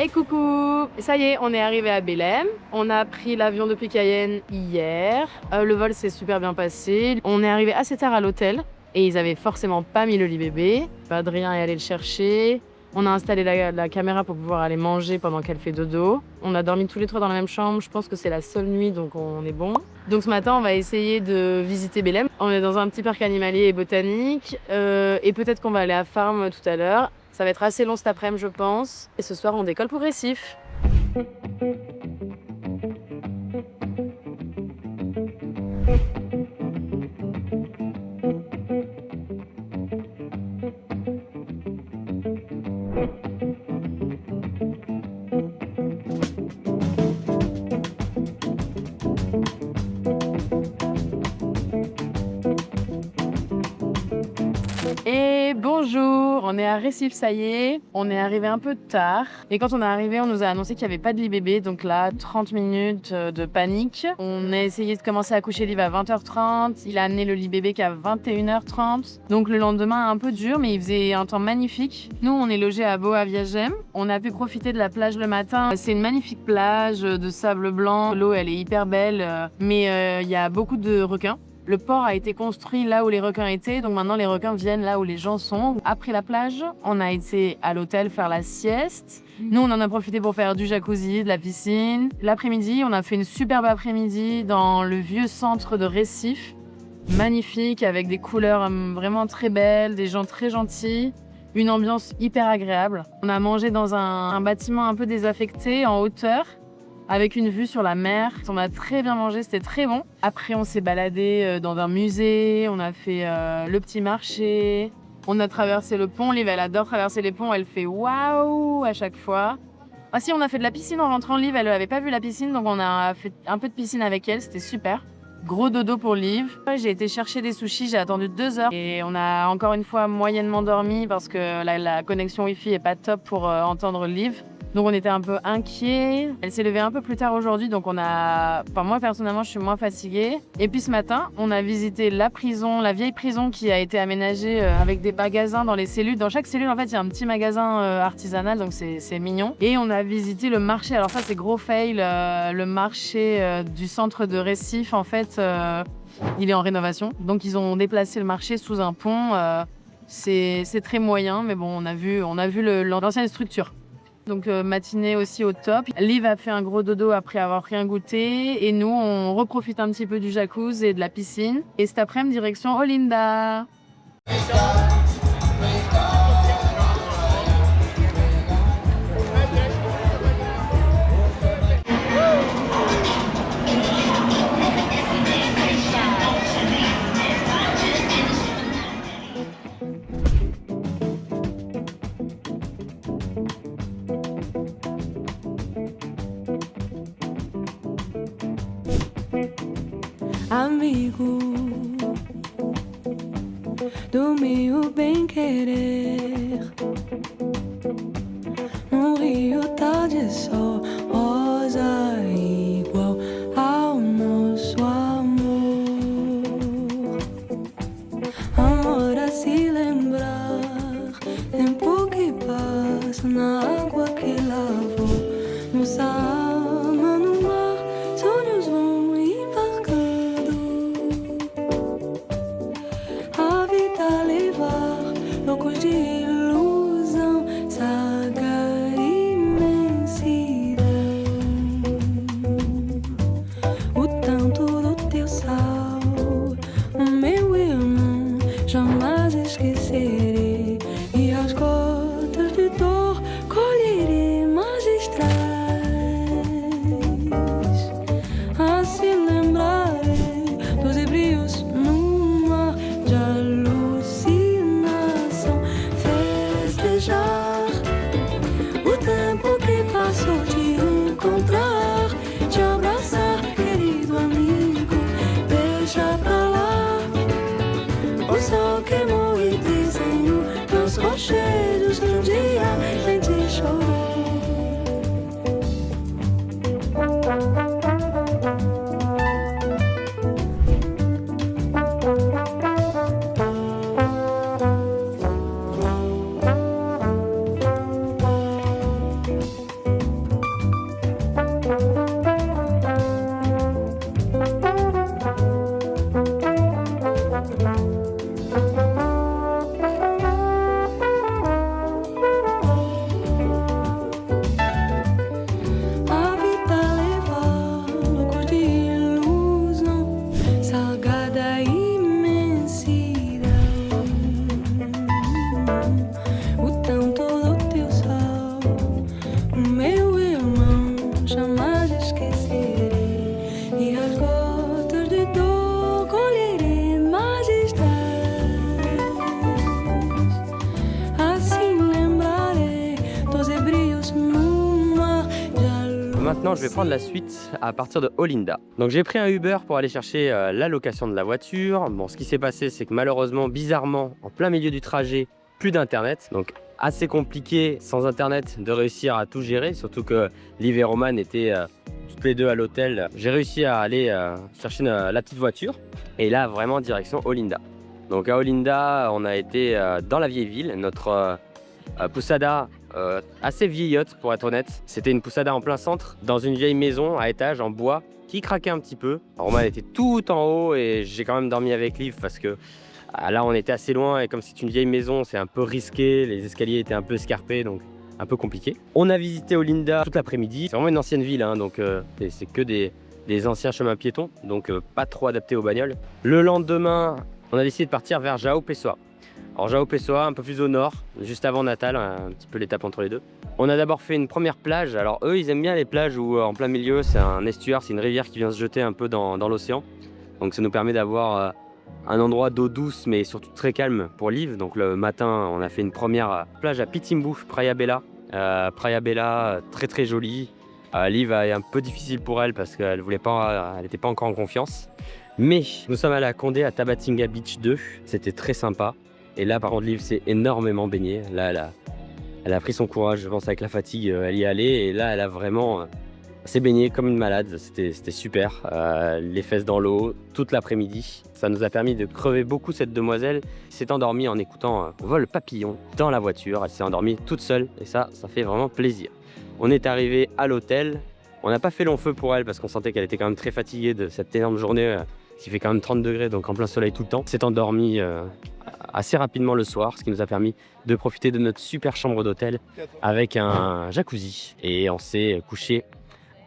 Et coucou! Ça y est, on est arrivé à Belém. On a pris l'avion depuis Cayenne hier. Le vol s'est super bien passé. On est arrivé assez tard à l'hôtel et ils avaient forcément pas mis le lit bébé. Adrien est allé le chercher. On a installé la caméra pour pouvoir aller manger pendant qu'elle fait dodo. On a dormi tous les trois dans la même chambre. Je pense que c'est la seule nuit, donc on est bon. Donc ce matin, on va essayer de visiter Belém. On est dans un petit parc animalier et botanique. Et peut-être qu'on va aller à Farm tout à l'heure. Ça va être assez long cet après-midi, je pense. Et ce soir, on décolle pour Recife. Et bonjour, on est à Recife, ça y est. On est arrivé un peu tard. Et quand on est arrivé, on nous a annoncé qu'il n'y avait pas de lit bébé. Donc là, 30 minutes de panique. On a essayé de commencer à coucher Liv à 20h30. Il a amené le lit bébé qu'à 21h30. Donc le lendemain, un peu dur, mais il faisait un temps magnifique. Nous, on est logés à Boa Viagem. On a pu profiter de la plage le matin. C'est une magnifique plage de sable blanc. L'eau, elle est hyper belle. Mais il y a beaucoup de requins. Le port a été construit là où les requins étaient, donc maintenant les requins viennent là où les gens sont. Après la plage, on a été à l'hôtel faire la sieste. Nous, on en a profité pour faire du jacuzzi, de la piscine. L'après-midi, on a fait une superbe après-midi dans le vieux centre de Recife. Magnifique, avec des couleurs vraiment très belles, des gens très gentils. Une ambiance hyper agréable. On a mangé dans un bâtiment un peu désaffecté, en hauteur, avec une vue sur la mer. On a très bien mangé, c'était très bon. Après, on s'est baladé dans un musée, on a fait le petit marché, on a traversé le pont. Liv, elle adore traverser les ponts, elle fait waouh à chaque fois. Ah si, on a fait de la piscine en rentrant. Liv, elle n'avait pas vu la piscine, donc on a fait un peu de piscine avec elle, c'était super. Gros dodo pour Liv. J'ai été chercher des sushis, j'ai attendu 2 heures et on a encore une fois moyennement dormi parce que la connexion Wi-Fi est pas top pour entendre Liv. Donc on était un peu inquiets. Elle s'est levée un peu plus tard aujourd'hui, donc moi personnellement je suis moins fatiguée. Et puis ce matin, on a visité la prison, la vieille prison qui a été aménagée avec des magasins dans les cellules. Dans chaque cellule en fait il y a un petit magasin artisanal, donc c'est mignon. Et on a visité le marché, alors ça c'est gros fail, le marché du centre de Recife en fait, il est en rénovation. Donc ils ont déplacé le marché sous un pont. C'est très moyen, mais bon on a vu l'ancienne structure. Donc matinée aussi au top. Liv a fait un gros dodo après avoir rien goûté. Et nous, on reprofite un petit peu du jacuzzi et de la piscine. Et cet après-midi, direction Olinda. Amigo do meu bem-querer, rio tá de sol, rosa igual ao nosso amor. Amor a se lembrar, tempo que passa na água que lavou, nos ama no mar, sonhos vão embarcando. A vida levar, loucos de ilusão, saga imensidão. O tanto do teu sal, o meu irmão, jamais esquecerei. E as gotas de dor colherei, mas Maintenant, je vais prendre la suite à partir de Olinda. Donc j'ai pris un Uber pour aller chercher la location de la voiture. Bon, ce qui s'est passé, c'est que malheureusement, bizarrement, en plein milieu du trajet, plus d'internet. Donc assez compliqué sans internet de réussir à tout gérer, surtout que Liv et Roman étaient toutes les deux à l'hôtel. J'ai réussi à aller chercher la petite voiture et là vraiment direction Olinda. Donc à Olinda, on a été dans la vieille ville, notre poussada assez vieillotte pour être honnête. C'était une poussada en plein centre, dans une vieille maison à étage en bois qui craquait un petit peu. Roman était tout en haut et j'ai quand même dormi avec Liv parce que là on était assez loin et comme c'est une vieille maison, c'est un peu risqué, les escaliers étaient un peu escarpés donc un peu compliqué. On a visité Olinda toute l'après-midi. C'est vraiment une ancienne ville, hein, donc c'est que des anciens chemins piétons, donc pas trop adaptés aux bagnoles. Le lendemain, on a décidé de partir vers João Pessoa. Alors João Pessoa, un peu plus au nord, juste avant Natal, un petit peu l'étape entre les deux. On a d'abord fait une première plage. Alors eux, ils aiment bien les plages où en plein milieu, c'est un estuaire, c'est une rivière qui vient se jeter un peu dans l'océan. Donc ça nous permet d'avoir un endroit d'eau douce, mais surtout très calme pour Liv. Donc le matin, on a fait une première plage à Pitimbu, Praia Bela. Praia Bela, très très jolie. Liv est un peu difficile pour elle parce qu'elle n'était pas encore en confiance. Mais nous sommes allés à Condé, à Tabatinga Beach 2. C'était très sympa. Et là, par contre, Liv s'est énormément baignée. Là, elle a pris son courage, je pense, avec la fatigue, elle y allait. Et là, elle a vraiment s'est baignée comme une malade. C'était super. Les fesses dans l'eau, toute l'après-midi. Ça nous a permis de crever beaucoup cette demoiselle. Elle s'est endormie en écoutant Vol Papillon dans la voiture. Elle s'est endormie toute seule. Et ça fait vraiment plaisir. On est arrivé à l'hôtel. On n'a pas fait long feu pour elle parce qu'on sentait qu'elle était quand même très fatiguée de cette énorme journée qui fait quand même 30 degrés, donc en plein soleil tout le temps. Elle s'est endormie assez rapidement le soir, ce qui nous a permis de profiter de notre super chambre d'hôtel avec un jacuzzi. Et on s'est couché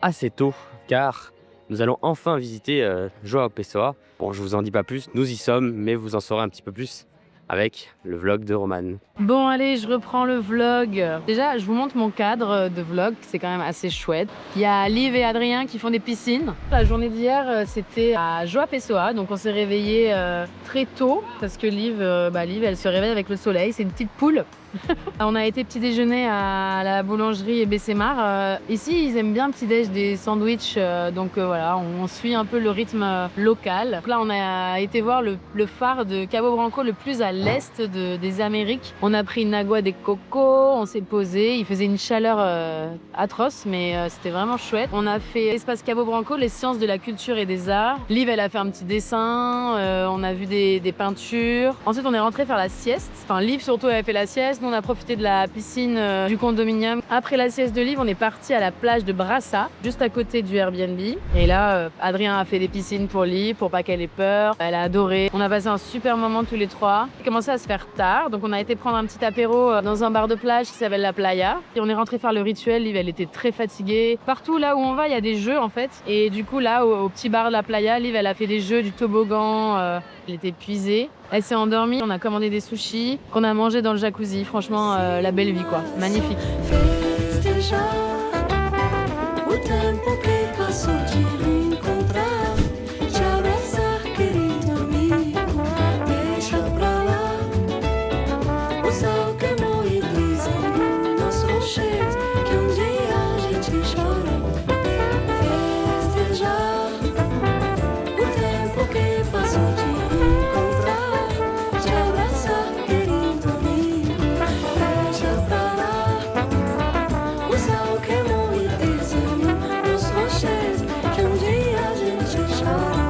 assez tôt car nous allons enfin visiter João Pessoa. Bon, je vous en dis pas plus, nous y sommes, mais vous en saurez un petit peu plus avec le vlog de Roman. Bon allez, je reprends le vlog. Déjà, je vous montre mon cadre de vlog, c'est quand même assez chouette. Il y a Liv et Adrien qui font des piscines. La journée d'hier, c'était à João Pessoa, donc on s'est réveillé très tôt parce que Liv, elle se réveille avec le soleil, c'est une petite poule. On a été petit déjeuner à la boulangerie et Bessemar. Ici, ils aiment bien petit déj des sandwichs, donc voilà, on suit un peu le rythme local. Donc là, on a été voir le phare de Cabo Branco, le plus à l'est des Amériques. On a pris une agua de coco, on s'est posé. Il faisait une chaleur atroce, mais c'était vraiment chouette. On a fait l'espace Cabo Branco, les sciences de la culture et des arts. Liv, elle a fait un petit dessin. On a vu des peintures. Ensuite, on est rentré faire la sieste. Enfin, Liv surtout, elle a fait la sieste. Nous, on a profité de la piscine du condominium. Après la sieste de Liv, on est parti à la plage de Brassa, juste à côté du Airbnb. Et là, Adrien a fait des piscines pour Liv, pour pas qu'elle ait peur. Elle a adoré. On a passé un super moment tous les trois. Il commençait à se faire tard, donc on a été prendre un petit apéro dans un bar de plage qui s'appelle La Playa. Et on est rentré faire le rituel. Liv, elle était très fatiguée. Partout là où on va, il y a des jeux en fait. Et du coup, là, au petit bar de La Playa, Liv, elle a fait des jeux, du toboggan. Elle était épuisée. Elle s'est endormie. On a commandé des sushis qu'on a mangé dans le jacuzzi. Franchement, la belle vie quoi. Magnifique. Festejar o tempo que passou de encontrar, te abraçar, querido amigo. Deixa pra lá o sol queimou e dizem nos rochedos que dia a gente chora. Festejar o tempo que passou de encontrar, te abraçar, querido amigo. Deixa pra lá o sol queimou e desenhou nos rochedos que dia a gente chora.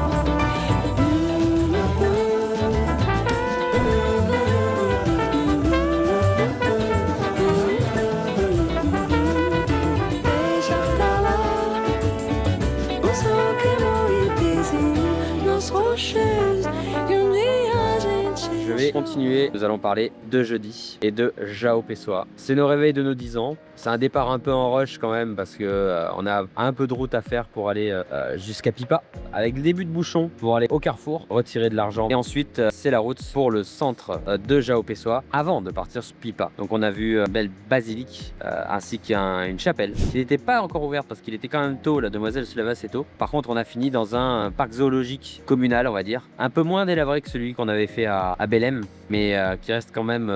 Deixa pra lá o sol queimou e desenhou nos rochedos que dia a gente Je vais continuer, nous allons parler de jeudi et de João Pessoa. C'est nos réveils de nos 10 ans. C'est un départ un peu en rush quand même parce que on a un peu de route à faire pour aller jusqu'à Pipa, avec le début de bouchon pour aller au carrefour, retirer de l'argent. Et ensuite, c'est la route pour le centre de João Pessoa avant de partir sur Pipa. Donc on a vu une belle basilique ainsi qu'une chapelle qui n'était pas encore ouverte parce qu'il était quand même tôt, la demoiselle se lève assez tôt. Par contre, on a fini dans un parc zoologique communal, on va dire, un peu moins délabré que celui qu'on avait fait à Belém. mais qui reste quand même,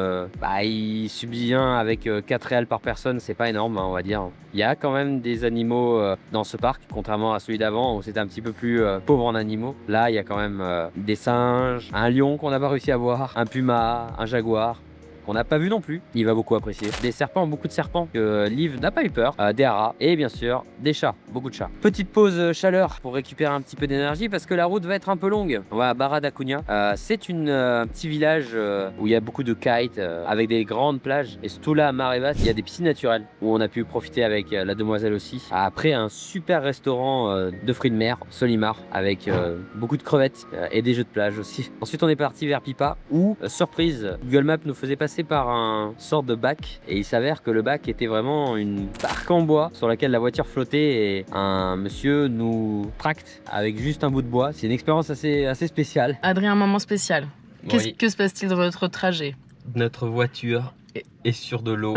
il subvient avec 4 réals par personne, c'est pas énorme, hein, on va dire. Il y a quand même des animaux dans ce parc, contrairement à celui d'avant où c'était un petit peu plus pauvre en animaux. Là, il y a quand même des singes, un lion qu'on n'a pas réussi à voir, un puma, un jaguar. On n'a pas vu non plus, il va beaucoup apprécier. Des serpents, beaucoup de serpents, que Liv n'a pas eu peur, des haras et bien sûr des chats, beaucoup de chats. Petite pause chaleur pour récupérer un petit peu d'énergie parce que la route va être un peu longue. On va à Barra da Cunha. C'est un petit village où il y a beaucoup de kites avec des grandes plages et surtout là à marée basse, il y a des piscines naturelles où on a pu profiter avec la demoiselle aussi. Après un super restaurant de fruits de mer, Solimar, avec beaucoup de crevettes et des jeux de plage aussi. Ensuite on est parti vers Pipa où, surprise, Google Maps nous faisait passer par un sorte de bac et il s'avère que le bac était vraiment une barque en bois sur laquelle la voiture flottait et un monsieur nous tracte avec juste un bout de bois. C'est une expérience assez spéciale. Adrien, un moment spécial. Oui. Que se passe-t-il de votre trajet? Notre voiture est sur de l'eau.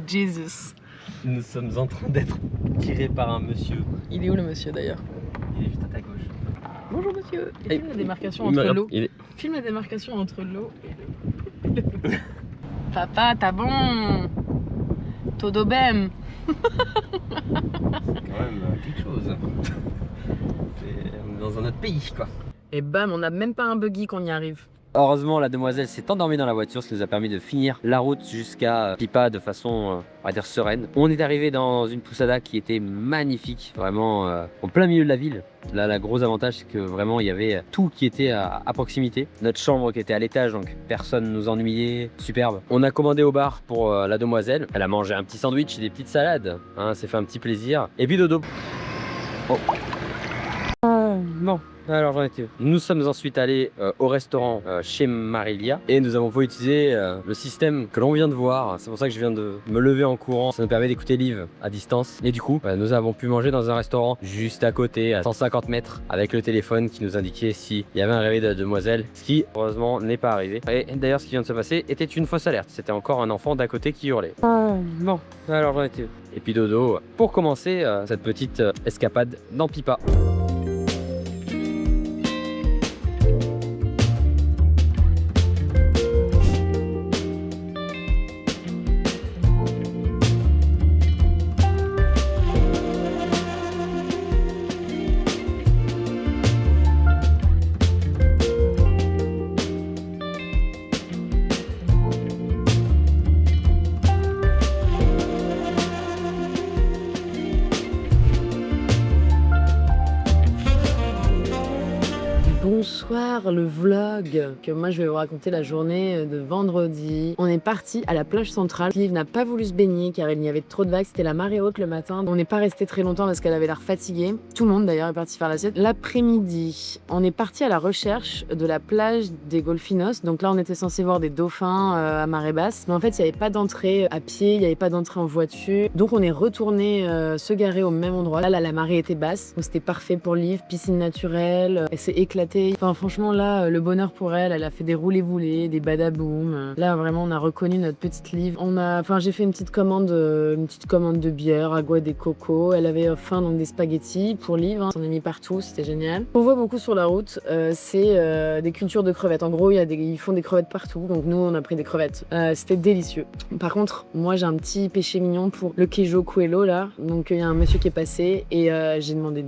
Jesus. Nous sommes en train d'être tirés par un monsieur. Il est où le monsieur d'ailleurs? Il est juste à ta gauche. Bonjour monsieur. Et filme la démarcation Il entre l'eau. il est- Filme la démarcation entre l'eau et le... Papa, t'as bon? Todo bem. C'est quand même quelque chose. On est dans un autre pays quoi. Et bam, on n'a même pas un buggy qu'on y arrive. Heureusement, la demoiselle s'est endormie dans la voiture, ce qui nous a permis de finir la route jusqu'à Pipa de façon, on va dire, sereine. On est arrivé dans une poussada qui était magnifique, vraiment en plein milieu de la ville. Là, le gros avantage, c'est que vraiment, il y avait tout qui était à proximité. Notre chambre qui était à l'étage, donc personne ne nous ennuyait, superbe. On a commandé au bar pour la demoiselle. Elle a mangé un petit sandwich et des petites salades, hein, s'est fait un petit plaisir. Et puis dodo. Oh. Bon. Alors j'en étais. Nous sommes ensuite allés au restaurant chez Marilia et nous avons pu utiliser le système que l'on vient de voir. C'est pour ça que je viens de me lever en courant. Ça nous permet d'écouter Liv à distance. Et du coup, nous avons pu manger dans un restaurant juste à côté, à 150 mètres, avec le téléphone qui nous indiquait s'il y avait un réveil de la demoiselle, ce qui heureusement n'est pas arrivé. Et d'ailleurs, ce qui vient de se passer était une fausse alerte. C'était encore un enfant d'à côté qui hurlait. Bon, alors j'en étais. Et puis dodo, pour commencer cette petite escapade dans Pipa. Bonsoir, le vlog que moi je vais vous raconter la journée de vendredi. On est parti à la plage centrale. Liv n'a pas voulu se baigner car il y avait trop de vagues, c'était la marée haute le matin. On n'est pas resté très longtemps parce qu'elle avait l'air fatiguée. Tout le monde d'ailleurs est parti faire la sieste. L'après-midi, on est parti à la recherche de la plage des Golfinos. Donc là on était censé voir des dauphins à marée basse. Mais en fait il n'y avait pas d'entrée à pied, il n'y avait pas d'entrée en voiture. Donc on est retourné se garer au même endroit. Là la marée était basse, donc c'était parfait pour Liv, piscine naturelle, elle s'est éclatée. Enfin, franchement, là, le bonheur pour elle. Elle a fait des roulés-boulés, des badaboum. Là, vraiment, on a reconnu notre petite Liv. J'ai fait une petite commande de bière, agua de coco. Elle avait faim, donc des spaghettis pour Liv. On en a mis partout, c'était génial. On voit beaucoup sur la route, c'est des cultures de crevettes. En gros, ils font des crevettes partout. Donc nous, on a pris des crevettes. C'était délicieux. Par contre, moi, j'ai un petit péché mignon pour le queijo coelho, là. Donc, il y a un monsieur qui est passé et j'ai demandé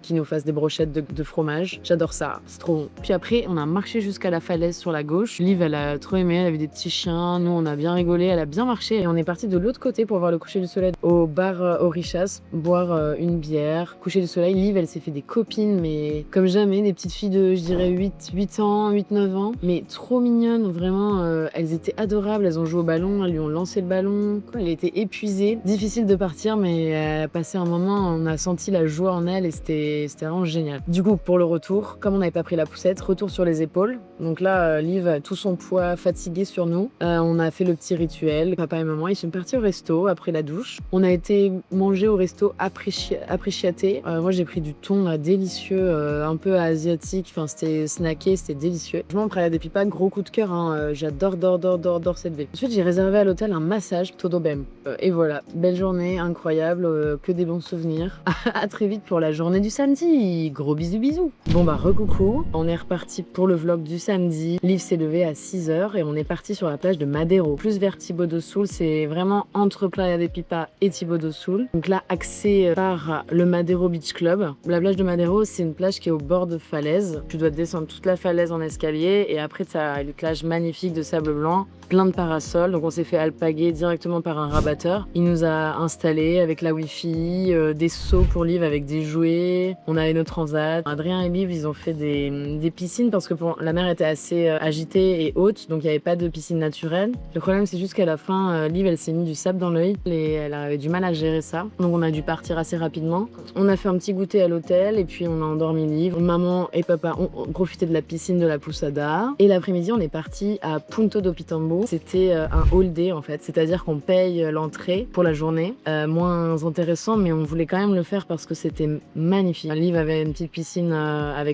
qu'il nous fasse des brochettes de fromage. J'adore ça. C'est trop bon. Puis après, on a marché jusqu'à la falaise sur la gauche. Liv, elle a trop aimé, elle avait des petits chiens. Nous, on a bien rigolé, elle a bien marché. Et on est parti de l'autre côté pour voir le coucher du soleil au bar Orichas, boire une bière, coucher du soleil. Liv, elle s'est fait des copines, mais comme jamais, des petites filles de, je dirais, 8 ans, 8-9 ans. Mais trop mignonnes, vraiment. Elles étaient adorables, elles ont joué au ballon, elles lui ont lancé le ballon. Elle était épuisée. Difficile de partir, mais elle a passé un moment, on a senti la joie en elle et c'était vraiment génial. Du coup, pour le retour, comme on n'avait pas pris la poussette, retour sur les épaules. Donc là, Liv a tout son poids fatigué sur nous. On a fait le petit rituel. Papa et maman, ils sont partis au resto après la douche. On a été manger au resto après chiaté. Moi, j'ai pris du thon là, délicieux, un peu asiatique. Enfin, c'était snacké, c'était délicieux. Franchement, Praia de Pipa, gros coup de cœur. Hein. J'adore cette ville. Ensuite, j'ai réservé à l'hôtel un massage todo bem. Et voilà, belle journée, incroyable, que des bons souvenirs. À très vite pour la journée du samedi. Gros bisous. Bon bah, recoucou. On est reparti pour le vlog du samedi. Liv s'est levé à 6h et on est parti sur la plage de Madeiro. Plus vers Tibo do Sul, c'est vraiment entre Playa de Pipa et Tibo do Sul. Donc là, axé par le Madeiro Beach Club. La plage de Madeiro, c'est une plage qui est au bord de falaise. Tu dois descendre toute la falaise en escalier et après, tu as une plage magnifique de sable blanc, plein de parasols. Donc on s'est fait alpaguer directement par un rabatteur. Il nous a installés avec la wifi, des seaux pour Liv avec des jouets. On avait nos transats. Adrien et Liv, ils ont fait des piscines parce que la mer était assez agitée et haute, donc il n'y avait pas de piscine naturelle. Le problème, c'est juste qu'à la fin, Liv, elle s'est mis du sable dans l'œil et elle avait du mal à gérer ça. Donc on a dû partir assez rapidement. On a fait un petit goûter à l'hôtel et puis on a endormi Liv. Maman et papa ont profité de la piscine de la Pousada. Et l'après-midi, on est parti à Punto do Pitambu. C'était un all day en fait, c'est-à-dire qu'on paye l'entrée pour la journée. Moins intéressant, mais on voulait quand même le faire parce que c'était magnifique. Liv avait une petite piscine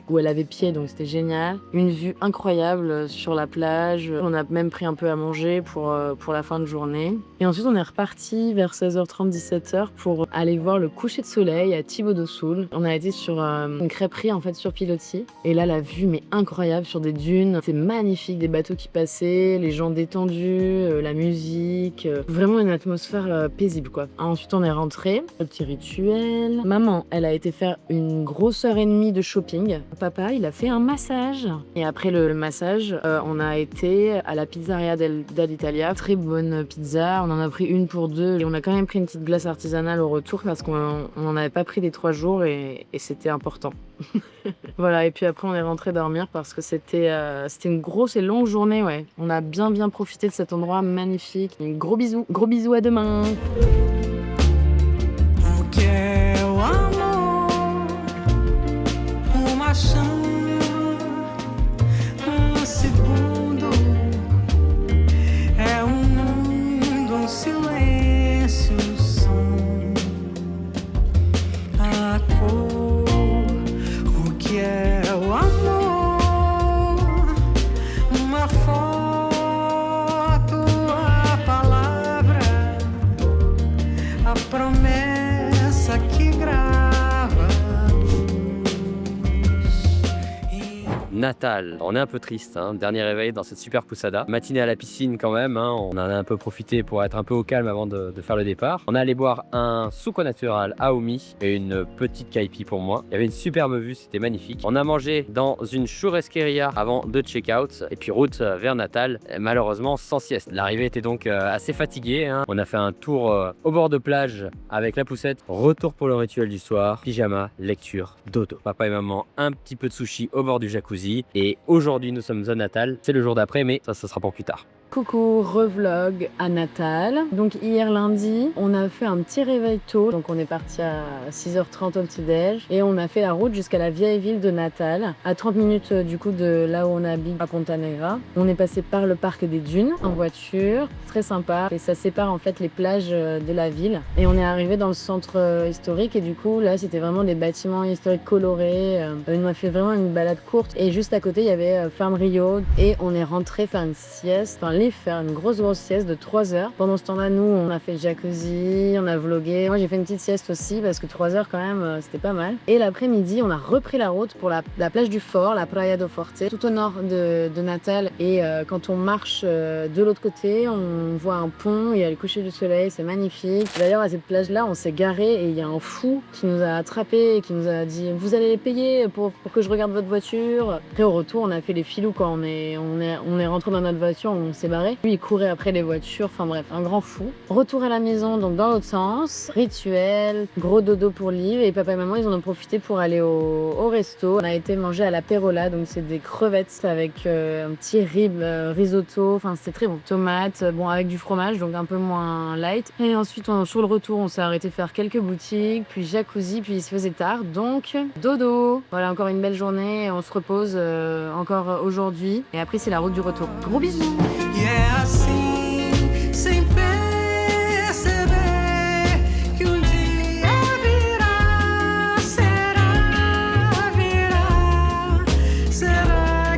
où elle avait pied, donc c'était génial. Une vue incroyable sur la plage. On a même pris un peu à manger pour la fin de journée. Et ensuite, on est reparti vers 16h30, 17h pour aller voir le coucher de soleil à Tibo do Sul. On a été sur une crêperie en fait sur pilotis. Et là, la vue mais incroyable sur des dunes. C'est magnifique, des bateaux qui passaient, les gens détendus, la musique. Vraiment une atmosphère paisible quoi. Ensuite, on est rentré. Le petit rituel. Maman, elle a été faire une grosse heure et demie de shopping. Papa, il a fait un massage. Et après le massage, on a été à la pizzeria dell'Italia. Très bonne pizza. On en a pris une pour deux. Et on a quand même pris une petite glace artisanale au retour parce qu'on n'en avait pas pris les 3 jours et c'était important. Voilà, et puis après on est rentré dormir parce que c'était une grosse et longue journée, ouais. On a bien profité de cet endroit magnifique. Gros bisous à demain. O que é o amor? Uma chama, segundo. É mundo, silêncio, som. A cor, o que é o amor? Uma foto, a palavra, a promessa que grava a luz. Natal. On est un peu triste, hein. Dernier réveil dans cette super poussada. Matinée à la piscine quand même, hein. On en a un peu profité pour être un peu au calme avant de faire le départ. On est allé boire un suco natural Aomi et une petite caipi pour moi. Il y avait une superbe vue, c'était magnifique. On a mangé dans une churrasqueria avant de check-out et puis route vers Natal, malheureusement sans sieste. L'arrivée était donc assez fatiguée, hein. On a fait un tour au bord de plage avec la poussette. Retour pour le rituel du soir, pyjama, lecture, dodo. Papa et maman, un petit peu de sushi au bord du jacuzzi. Et aujourd'hui, nous sommes à Natal. C'est le jour d'après, mais ça sera pour plus tard. Coucou, revlog à Natal. Donc hier lundi, on a fait un petit réveil tôt. Donc on est parti à 6h30 au petit-déj. Et on a fait la route jusqu'à la vieille ville de Natal, à 30 minutes du coup de là où on habite à Ponta Negra. On est passé par le parc des dunes en voiture, très sympa. Et ça sépare en fait les plages de la ville. Et on est arrivé dans le centre historique et du coup là c'était vraiment des bâtiments historiques colorés. On a fait vraiment une balade courte. Et juste à côté il y avait Farm Rio. Et on est rentré faire une sieste, faire une grosse sieste de 3 heures. Pendant ce temps-là, nous, on a fait le jacuzzi, on a vlogué. Moi, j'ai fait une petite sieste aussi parce que 3 heures quand même, c'était pas mal. Et l'après-midi, on a repris la route pour la plage du Fort, la Praia do Forte, tout au nord de Natal. Et quand on marche de l'autre côté, on voit un pont, il y a le coucher du soleil, c'est magnifique. D'ailleurs, à cette plage-là, on s'est garé et il y a un fou qui nous a attrapés et qui nous a dit « Vous allez les payer pour que je regarde votre voiture ?» Après, au retour, on a fait les filous quand on est rentré dans notre voiture, on s'est barré. Lui, il courait après les voitures, enfin bref, un grand fou. Retour à la maison, donc dans l'autre sens. Rituel, gros dodo pour Liv. Et papa et maman, ils en ont profité pour aller au resto. On a été manger à la Perola, donc c'est des crevettes avec un petit risotto. Enfin, c'était très bon. Tomates, bon, avec du fromage, donc un peu moins light. Et ensuite, sur le retour, on s'est arrêté faire quelques boutiques, puis jacuzzi, puis il se faisait tard. Donc, dodo. Voilà, encore une belle journée. On se repose encore aujourd'hui. Et après, c'est la route du retour. Gros bisous! E é assim, sem perceber, que dia virá, será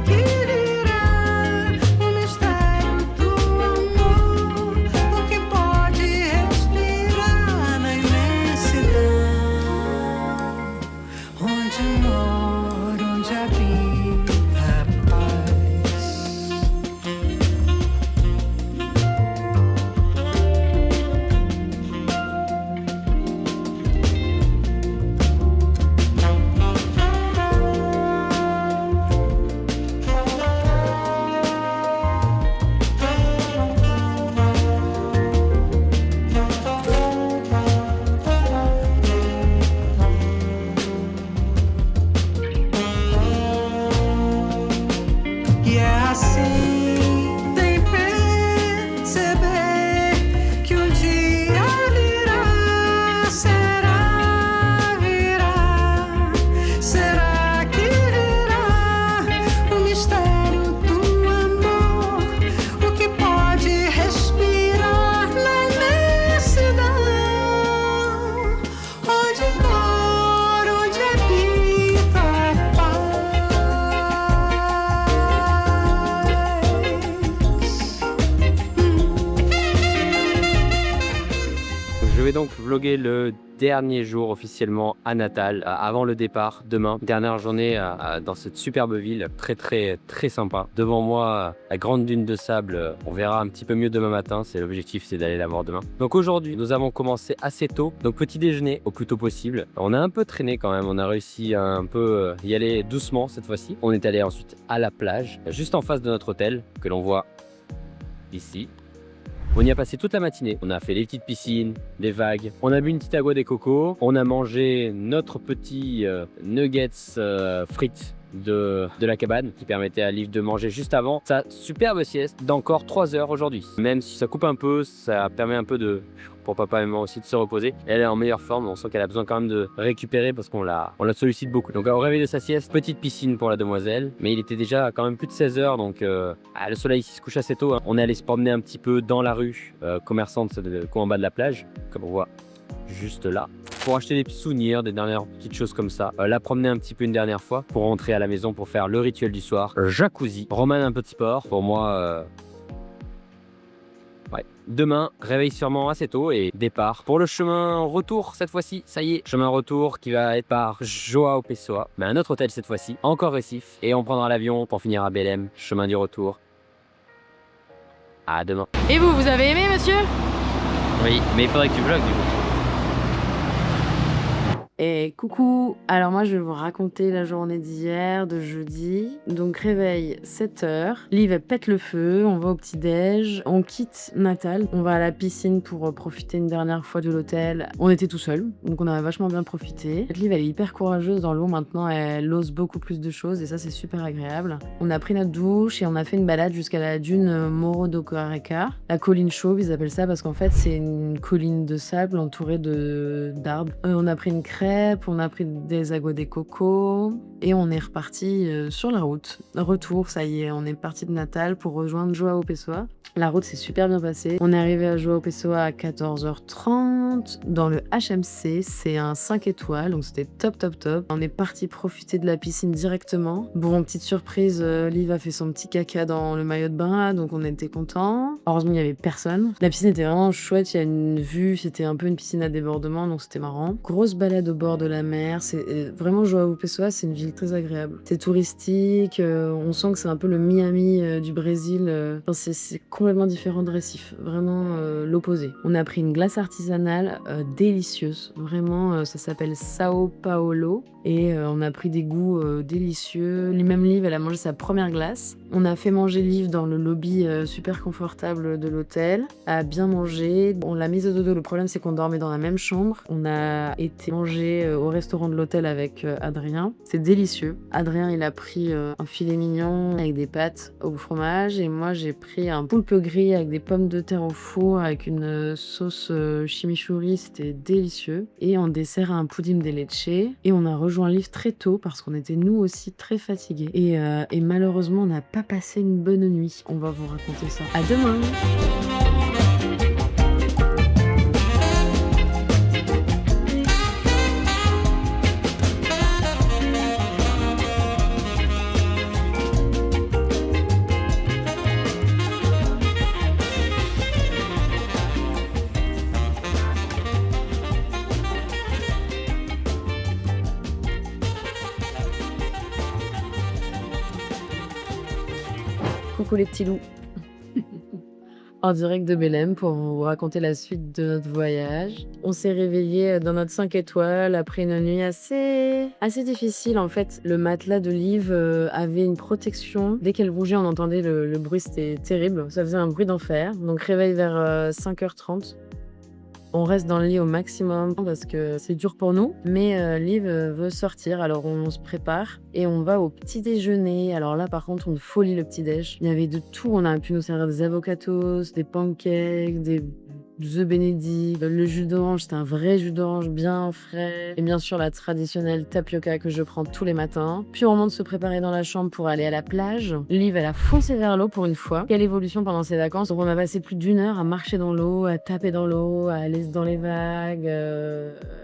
que virá o mistério do amor, o que pode respirar na imensidão, onde moro, onde habito. donc vlogger le dernier jour officiellement à Natal, avant le départ demain. Dernière journée dans cette superbe ville, très sympa. Devant moi, la grande dune de sable, on verra un petit peu mieux demain matin. C'est l'objectif, c'est d'aller la voir demain. Donc aujourd'hui, nous avons commencé assez tôt. Donc petit déjeuner au plus tôt possible. On a un peu traîné quand même, on a réussi à un peu y aller doucement cette fois-ci. On est allé ensuite à la plage, juste en face de notre hôtel, que l'on voit ici. On y a passé toute la matinée. On a fait les petites piscines, les vagues. On a bu une petite agua des cocos. On a mangé notre petit nuggets frites de la cabane qui permettait à Liv de manger juste avant sa superbe sieste d'encore 3 heures aujourd'hui. Même si ça coupe un peu, ça permet un peu pour papa et maman aussi de se reposer. Elle est en meilleure forme, on sent qu'elle a besoin quand même de récupérer parce qu'on la sollicite beaucoup. Donc au réveil de sa sieste, petite piscine pour la demoiselle, mais il était déjà quand même plus de 16 heures, donc le soleil ici se couche assez tôt. Hein. On est allé se promener un petit peu dans la rue commerçante en bas de la plage, comme on voit juste là, pour acheter des petits souvenirs, des dernières petites choses comme ça. La promener un petit peu une dernière fois pour rentrer à la maison pour faire le rituel du soir. Jacuzzi, Roman un petit sport. Pour moi, ouais. Demain, réveil sûrement assez tôt et départ pour le chemin retour cette fois-ci. Ça y est, chemin retour qui va être par João Pessoa, mais un autre hôtel cette fois-ci, encore Recife. Et on prendra l'avion pour finir à Belém, chemin du retour. À demain. Et vous avez aimé, monsieur? Oui, mais il faudrait que tu vlogues du coup. Et coucou, alors moi je vais vous raconter la journée d'hier, de jeudi. Donc réveil 7h, Liv elle pète le feu, on va au petit-déj, on quitte Natal, on va à la piscine pour profiter une dernière fois de l'hôtel. On était tout seul, donc on a vachement bien profité. Liv elle est hyper courageuse dans l'eau maintenant, elle ose beaucoup plus de choses et ça c'est super agréable. On a pris notre douche et on a fait une balade jusqu'à la dune Morro do Careca, la colline chauve ils appellent ça parce qu'en fait c'est une colline de sable entourée d'arbres. On a pris une crêpe, on a pris des agua des cocos et on est reparti sur la route. Retour, ça y est, on est parti de Natal pour rejoindre João Pessoa. La route s'est super bien passée. On est arrivé à João Pessoa à 14h30 dans le HMC. C'est un 5 étoiles, donc c'était top. On est parti profiter de la piscine directement. Bon, petite surprise, Liv a fait son petit caca dans le maillot de bain, donc on était contents. Heureusement, il n'y avait personne. La piscine était vraiment chouette, il y a une vue, c'était un peu une piscine à débordement, donc c'était marrant. Grosse balade au bord de la mer. C'est vraiment João Pessoa, c'est une ville très agréable. C'est touristique, on sent que c'est un peu le Miami du Brésil. Enfin, c'est complètement différent de Recife, vraiment l'opposé. On a pris une glace artisanale délicieuse, vraiment ça s'appelle Sao Paulo et on a pris des goûts délicieux. Même Liv, elle a mangé sa première glace. On a fait manger Liv dans le lobby super confortable de l'hôtel, a bien mangé. On l'a mise au dodo, le problème c'est qu'on dormait dans la même chambre. On a été manger au restaurant de l'hôtel avec Adrien. C'est délicieux. Adrien, il a pris un filet mignon avec des pâtes au fromage et moi j'ai pris un poulpe gris avec des pommes de terre au four avec une sauce chimichurri, c'était délicieux. Et en dessert un pudding de leche. Et on a rejoint Liv très tôt parce qu'on était nous aussi très fatigués. Et malheureusement on n'a pas passé une bonne nuit. On va vous raconter ça. À demain. Coucou les petits loups. En direct de Belém pour vous raconter la suite de notre voyage. On s'est réveillé dans notre 5 étoiles après une nuit assez difficile. En fait, le matelas de Liv avait une protection. Dès qu'elle bougeait, on entendait le bruit, c'était terrible. Ça faisait un bruit d'enfer. Donc réveil vers 5h30. On reste dans le lit au maximum parce que c'est dur pour nous. Mais Liv veut sortir, alors on se prépare et on va au petit déjeuner. Alors là, par contre, on folie le petit déj. Il y avait de tout. On a pu nous servir des avocados, des pancakes, des œufs bénédicts. Le jus d'orange, c'était un vrai jus d'orange bien frais. Et bien sûr, la traditionnelle tapioca que je prends tous les matins. Puis on remonte se préparer dans la chambre pour aller à la plage. Liv, elle a foncé vers l'eau pour une fois. Quelle évolution pendant ses vacances. Donc on a passé plus d'1 heure à marcher dans l'eau, à taper dans l'eau, à aller dans les vagues.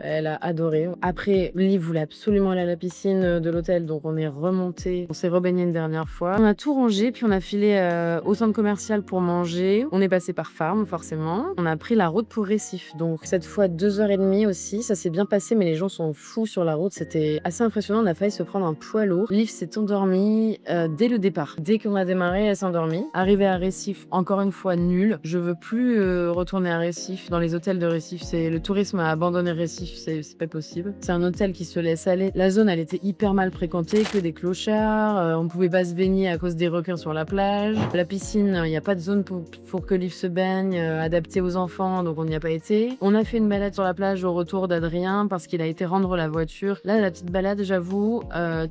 Elle a adoré. Après, Liv voulait absolument aller à la piscine de l'hôtel, donc on est remonté. On s'est rebaigné une dernière fois. On a tout rangé, puis on a filé au centre commercial pour manger. On est passé par Farm, forcément. On a pris la route pour Recife. Donc cette fois 2h30 aussi, ça s'est bien passé, mais les gens sont fous sur la route. C'était assez impressionnant, on a failli se prendre un poids lourd. Liv s'est endormie dès le départ. Dès qu'on a démarré, elle s'est endormie. Arrivée à Recife, encore une fois nul. Je veux plus retourner à Recife. Dans les hôtels de Recife, le tourisme a abandonné Recife, c'est pas possible. C'est un hôtel qui se laisse aller. La zone, elle était hyper mal fréquentée, que des clochards. On pouvait pas se baigner à cause des requins sur la plage. La piscine, il n'y a pas de zone pour que Liv se baigne, adaptée aux enfants, donc on n'y a pas été. On a fait une balade sur la plage au retour d'Adrien parce qu'il a été rendre la voiture. Là, la petite balade, j'avoue,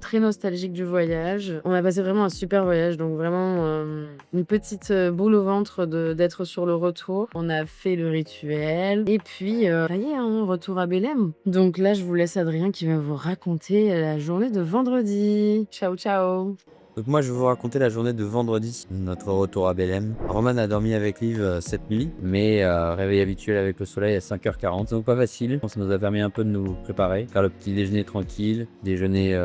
très nostalgique du voyage. On a passé vraiment un super voyage, donc vraiment une petite boule au ventre d'être sur le retour. On a fait le rituel et puis ça y est, hein, retour à Belém. Donc là, je vous laisse Adrien qui va vous raconter la journée de vendredi. Ciao, ciao. Donc moi je vais vous raconter la journée de vendredi, notre retour à Belém. Roman a dormi avec Liv cette nuit, mais réveil habituel avec le soleil à 5h40, donc pas facile. Ça nous a permis un peu de nous préparer, faire le petit déjeuner tranquille, déjeuner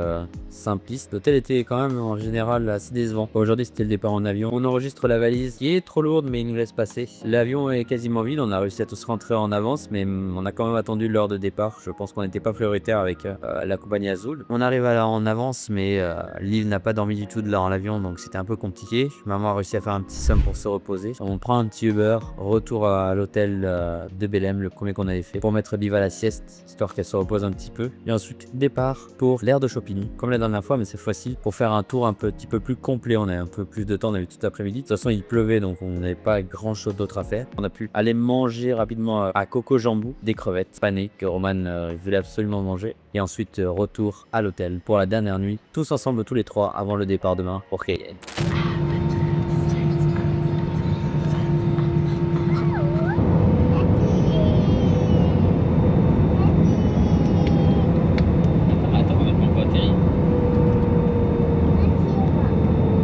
simpliste. L'hôtel était quand même en général assez décevant. Aujourd'hui c'était le départ en avion. On enregistre la valise qui est trop lourde mais il nous laisse passer. L'avion est quasiment vide, on a réussi à tous rentrer en avance, mais on a quand même attendu l'heure de départ. Je pense qu'on n'était pas prioritaire avec la compagnie Azul. On arrive en avance, mais Liv n'a pas dormi du tout dans l'avion, donc c'était un peu compliqué. Maman a réussi à faire un petit somme pour se reposer. On prend un petit Uber, retour à l'hôtel de Belém, le premier qu'on avait fait, pour mettre Liv à la sieste, histoire qu'elle se repose un petit peu. Et ensuite, départ pour l'aire de Champigny, comme la dernière fois, mais cette fois-ci, pour faire un tour un petit peu plus complet. On a un peu plus de temps, on a eu tout l'après-midi. De toute façon, il pleuvait, donc on n'avait pas grand chose d'autre à faire. On a pu aller manger rapidement à Coco Jambou, des crevettes panées que Roman voulait absolument manger. Et ensuite, retour à l'hôtel pour la dernière nuit, tous ensemble, tous les trois, avant le départ demain pour Cayenne. Attends, on n'a pas encore atterri.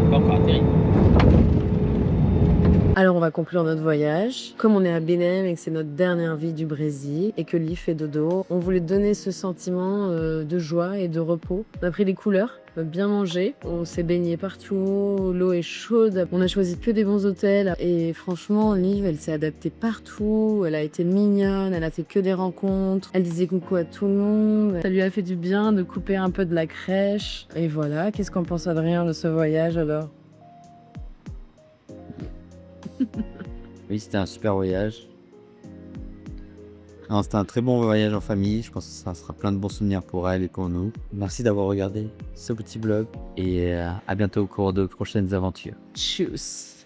Pas encore atterri. Alors on va conclure notre voyage. Comme on est à Belém et que c'est notre dernière vie du Brésil et que Liv fait dodo, on voulait donner ce sentiment de joie et de repos. On a pris les couleurs, on a bien mangé, on s'est baigné partout, l'eau est chaude, on a choisi que des bons hôtels et franchement Liv elle s'est adaptée partout, elle a été mignonne, elle a fait que des rencontres, elle disait coucou à tout le monde, ça lui a fait du bien de couper un peu de la crèche et voilà. Qu'est-ce qu'on pense Adrien de ce voyage alors? Oui, c'était un super voyage. Non, c'était un très bon voyage en famille. Je pense que ça sera plein de bons souvenirs pour elle et pour nous. Merci d'avoir regardé ce petit vlog et à bientôt au cours de prochaines aventures. Tchuss.